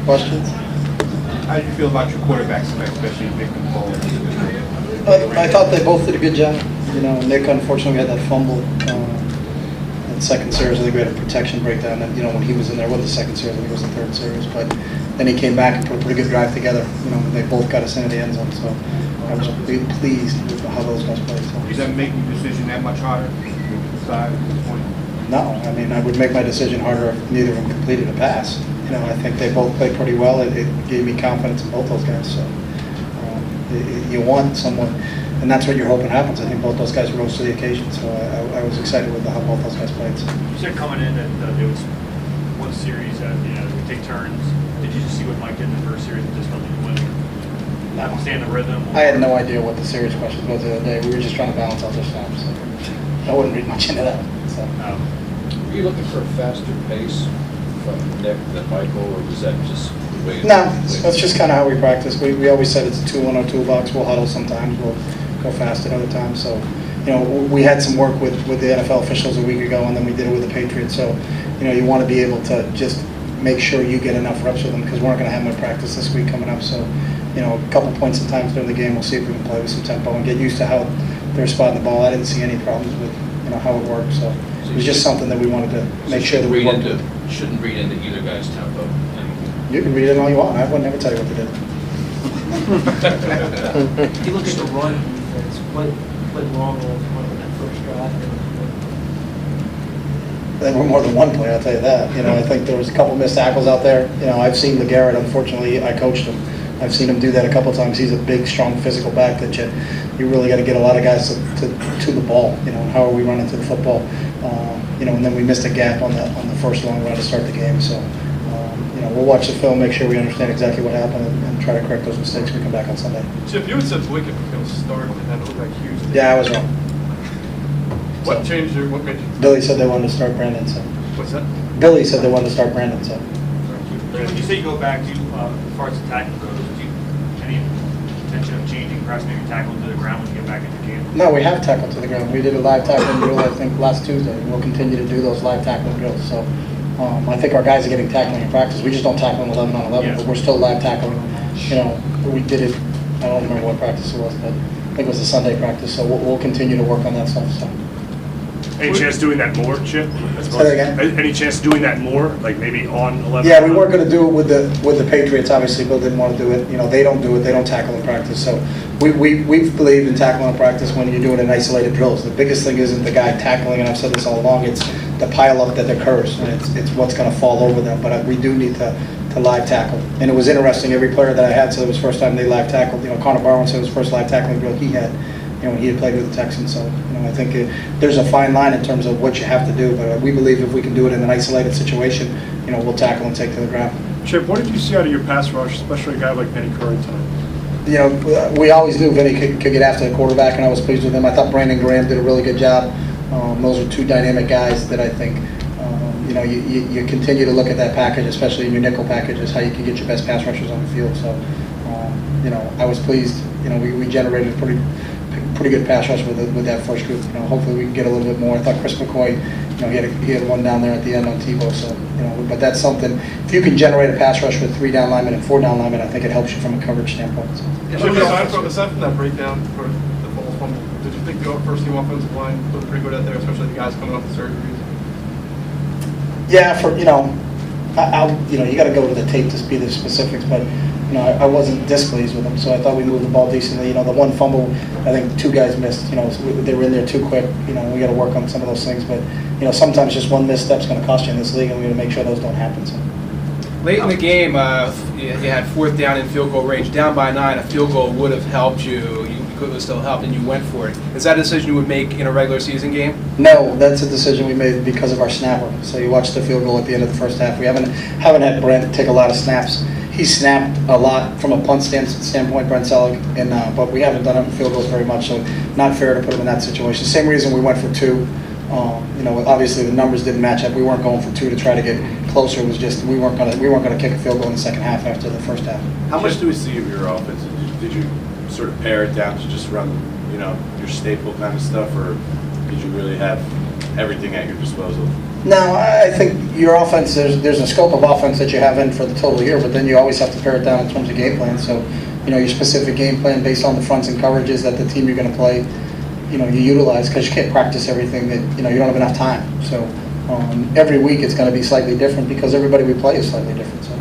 questions? How do you feel about your quarterbacks, especially Nick and Cole? I thought they both did a good job. You know, Nick unfortunately had that fumble in second series. I think we had a protection breakdown. And, you know, when he was in there with the second series, I think it was the third series. But then he came back and put a pretty good drive together. You know, they both got us into the end zone. So I was pleased with how those guys played. So. Does that make your decision that much harder to decide at this point? No, I mean, I would make my decision harder if neither of them completed a pass. You know, I think they both played pretty well. It gave me confidence in both those guys. So you want someone, and that's what you're hoping happens. I think both those guys rose to the occasion. So I was excited with how both those guys played. So. You said coming in that there was one series that we take turns. Did you just see what Mike did in the first series and just felt like you went? No. Understand the rhythm? I had no idea what the series questions was the other day. We were just trying to balance out their snaps. So I wouldn't read much into that. So. Were you looking for a faster pace from Nick than Michael, or was that just the way? No, that's just kind of how we practice. We always said it's a 2-1-0 toolbox. We'll huddle sometimes. We'll go fast at other times. So, you know, we had some work with the NFL officials a week ago, and then we did it with the Patriots. So, you know, you want to be able to just make sure you get enough reps with them because we're not going to have them in practice this week coming up. So, you know, a couple points in times during the game, we'll see if we can play with some tempo and get used to how they're spotting the ball. I didn't see any problems with, you know, how it worked. So it was just something that we wanted to make sure that we worked with. Shouldn't read into either guy's tempo. You can read it all you want. I would never tell you what to do. You look at the run defense, what went wrong on that first drive? There were more than one play, I'll tell you that. You know, I think there was a couple missed tackles out there. You know, I've seen LeGarrette, unfortunately, I coached him. I've seen him do that a couple times. He's a big, strong, physical back that you really got to get a lot of guys to the ball. You know, how are we running to the football? You know, and then we missed a gap on the first long run to start the game. So, you know, we'll watch the film, make sure we understand exactly what happened, and try to correct those mistakes when we come back on Sunday. Chip, you had said Wickett was going to start, and that looked like huge. Yeah, I was wrong. What changed your? What made you? Billy said they wanted to start Brandon. So. What's that? Billy said they wanted to start Brandon. So. When you say you go back to as far as the tackle goes, do you any intention of changing, perhaps maybe tackling to the ground when you get back into game? No, we have tackled to the ground. We did a live tackling drill, I think, last Tuesday. We'll continue to do those live tackling drills. So I think our guys are getting tackling in practice. We just don't tackle them 11 on 11, but we're still live tackling. You know, we did it, I don't remember what practice it was, but I think it was a Sunday practice. So we'll continue to work on that stuff. So. Any chance doing that more, Chip? Say that again? Any chance doing that more, like maybe on 11? Yeah, we weren't going to do it with the Patriots. Obviously, Bill didn't want to do it. You know, they don't do it. They don't tackle in practice. So we believe in tackling in practice when you're doing an isolated drills. The biggest thing isn't the guy tackling, and I've said this all along. It's the pileup that occurs, and it's what's going to fall over them. But we do need to live tackle. And it was interesting. Every player that I had said it was the first time they live tackled. You know, Connor Barwin said it was the first live tackling drill he had. You know, he had played with the Texans, so you know, I think there's a fine line in terms of what you have to do. But we believe if we can do it in an isolated situation, you know, we'll tackle and take to the ground. Chip, what did you see out of your pass rush, especially a guy like Benny Curry tonight? You know, we always knew Vinny could get after the quarterback, and I was pleased with him. I thought Brandon Graham did a really good job. Those are two dynamic guys that I think, you know, you continue to look at that package, especially in your nickel packages, how you can get your best pass rushers on the field. So, you know, I was pleased. You know, we generated pretty good pass rush with that first group. You know, hopefully we can get a little bit more. I thought Chris McCoy, you know, he had one down there at the end on Tebow. So, you know, but that's something. If you can generate a pass rush with 3 down linemen and 4 down linemen, I think it helps you from a coverage standpoint. So. Aside from that breakdown for the false fumble, did you think the first team offensive line looked pretty good out there, especially the guys coming off the surgeries? Yeah, you know, you know, you got to go to the tape to be the specifics, but. You know, I wasn't displeased with them, so I thought we moved the ball decently. You know, the one fumble, I think 2 guys missed. You know, they were in there too quick. You know, we got to work on some of those things. But you know, sometimes just one misstep's going to cost you in this league, and we got to make sure those don't happen. So. Late in the game, you had 4th down in field goal range, down by 9. A field goal would have helped you. You could have still helped, and you went for it. Is that a decision you would make in a regular season game? No, that's a decision we made because of our snapper. So you watch the field goal at the end of the first half. We haven't had Brent take a lot of snaps. He snapped a lot from a punt standpoint, Brent Selig, and but we haven't done it in field goals very much, so not fair to put him in that situation. Same reason we went for 2. You know, obviously the numbers didn't match up. We weren't going for 2 to try to get closer. It was just we weren't gonna kick a field goal in the second half after the first half. How much do we see of your offense? Did you sort of pare it down to just run, you know, your staple kind of stuff, or did you really have everything at your disposal? Now, I think your offense, there's a scope of offense that you have in for the total year, but then you always have to pare it down in terms of game plan. So, your specific game plan based on the fronts and coverages that the team you're going to play, you utilize, because you can't practice everything that, you don't have enough time. So every week it's going to be slightly different because everybody we play is slightly different. So.